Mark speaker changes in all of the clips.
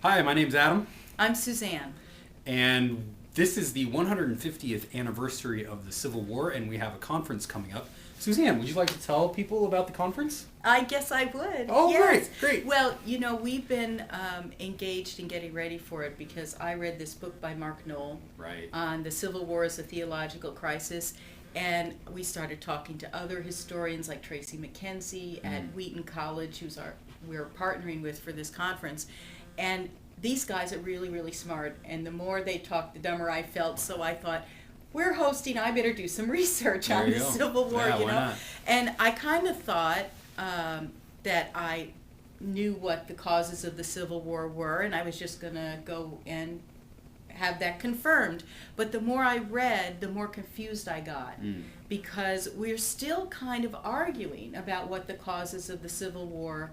Speaker 1: Hi, my name's Adam,
Speaker 2: I'm Suzanne.
Speaker 1: and this is the 150th anniversary of the Civil War, and we have a conference coming up. Suzanne, would you like to tell people about the conference?
Speaker 2: I guess I would.
Speaker 1: Oh,
Speaker 2: yes.
Speaker 1: great.
Speaker 2: Well, we've been engaged in getting ready for it because I read this book by Mark Knoll
Speaker 1: Right.
Speaker 2: on the Civil War as a theological crisis, and we started talking to other historians like Tracy McKenzie at Wheaton College, we're partnering with for this conference, and these guys are really, really smart. And the more they talked, the dumber I felt. So I thought, we're hosting, I better do some research
Speaker 1: There
Speaker 2: on
Speaker 1: you
Speaker 2: the
Speaker 1: go.
Speaker 2: Civil War,
Speaker 1: Yeah, why not?
Speaker 2: And I kind of thought that I knew what the causes of the Civil War were, and I was just going to go and have that confirmed. But the more I read, the more confused I got, because we're still kind of arguing about what the causes of the Civil War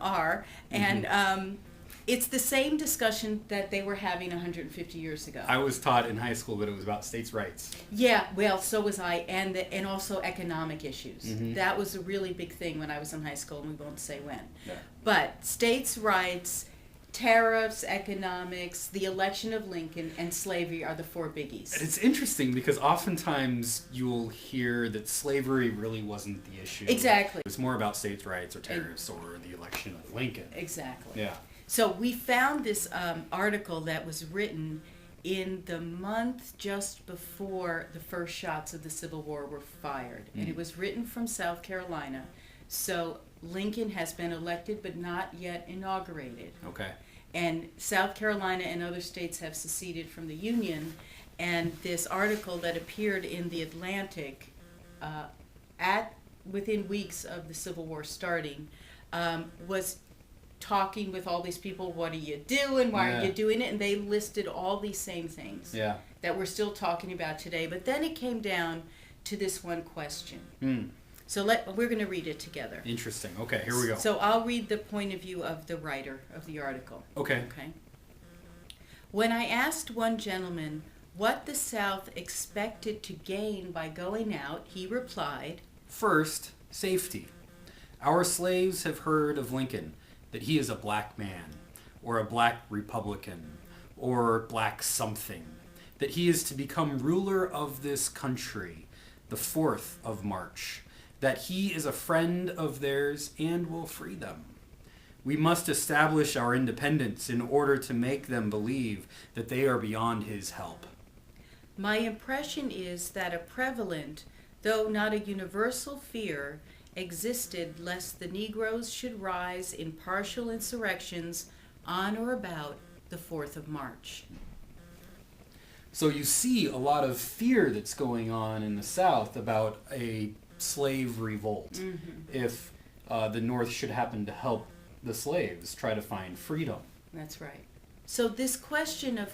Speaker 2: are, and it's the same discussion that they were having 150 years ago.
Speaker 1: I was taught in high school that it was about states' rights.
Speaker 2: Yeah, well, so was I, and also economic issues. That was a really big thing when I was in high school, and we won't say when.
Speaker 1: Yeah.
Speaker 2: But states' rights, tariffs, economics, the election of Lincoln, and slavery are the four biggies.
Speaker 1: It's interesting because oftentimes you'll hear that slavery really wasn't the issue.
Speaker 2: Exactly.
Speaker 1: It's more about states' rights or tariffs or the election of Lincoln.
Speaker 2: Exactly.
Speaker 1: Yeah.
Speaker 2: So we found this article that was written in the month just before the first shots of the Civil War were fired. And it was written from South Carolina. So Lincoln has been elected but not yet inaugurated.
Speaker 1: Okay.
Speaker 2: And South Carolina and other states have seceded from the Union. And this article that appeared in the Atlantic within weeks of the Civil War starting was talking with all these people. What are you doing? Why are you doing it? And they listed all these same things that we're still talking about today. But then it came down to this one question. So we're going to read it together.
Speaker 1: Interesting. Okay, here we go.
Speaker 2: So I'll read the point of view of the writer of the article.
Speaker 1: Okay.
Speaker 2: When I asked one gentleman what the South expected to gain by going out, he replied,
Speaker 1: First, safety. Our slaves have heard of Lincoln, that he is a black man, or a black Republican, or black something, that he is to become ruler of this country, the 4th of March, that he is a friend of theirs and will free them. We must establish our independence in order to make them believe that they are beyond his help.
Speaker 2: My impression is that a prevalent, though not a universal fear, existed lest the Negroes should rise in partial insurrections on or about the 4th of March.
Speaker 1: So you see a lot of fear that's going on in the South about a slave revolt if the North should happen to help the slaves try to find freedom.
Speaker 2: That's right. So this question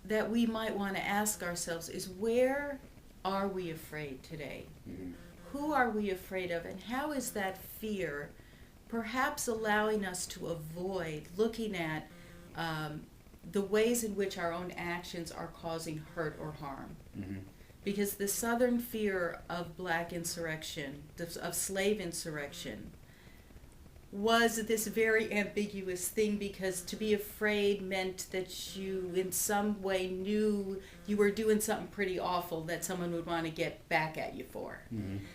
Speaker 2: that we might want to ask ourselves is, where are we afraid today? Who are we afraid of, and how is that fear perhaps allowing us to avoid looking at the ways in which our own actions are causing hurt or harm? Because the Southern fear of black insurrection, of slave insurrection, was this very ambiguous thing, because to be afraid meant that you in some way knew you were doing something pretty awful that someone would want to get back at you for.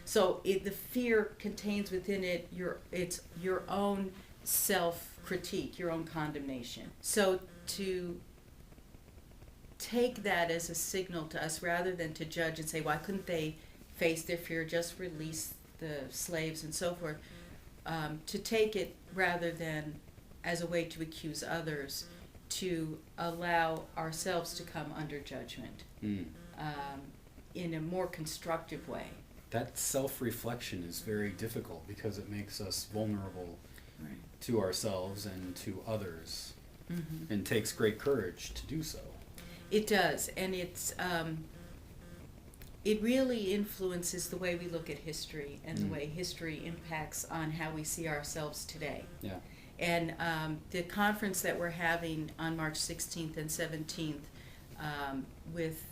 Speaker 2: So the fear contains within it your own self-critique, your own condemnation. So to take that as a signal to us, rather than to judge and say, why couldn't they face their fear, just release the slaves and so forth, to take it rather than as a way to accuse others, to allow ourselves to come under judgment in a more constructive way.
Speaker 1: That self-reflection is very difficult because it makes us vulnerable to ourselves and to others, and takes great courage to do so.
Speaker 2: It does, and it really influences the way we look at history and the way history impacts on how we see ourselves today.
Speaker 1: Yeah.
Speaker 2: And the conference that we're having on March 16th and 17th with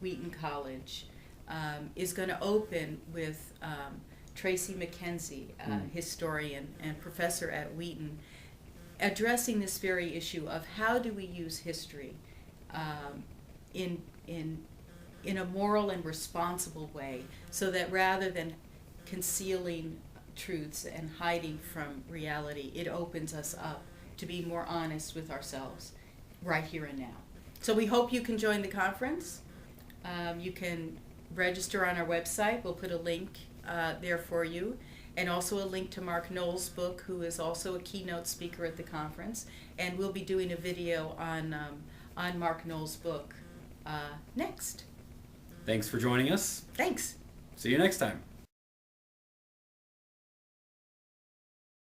Speaker 2: Wheaton College is going to open with Tracy McKenzie, historian and professor at Wheaton, addressing this very issue of how do we use history in a moral and responsible way, so that rather than concealing truths and hiding from reality, it opens us up to be more honest with ourselves right here and now. So we hope you can join the conference. You can register on our website. We'll put a link there for you, and also a link to Mark Knowles' book, who is also a keynote speaker at the conference. And we'll be doing a video on Mark Knowles' book next.
Speaker 1: Thanks for joining us.
Speaker 2: Thanks.
Speaker 1: See you next time.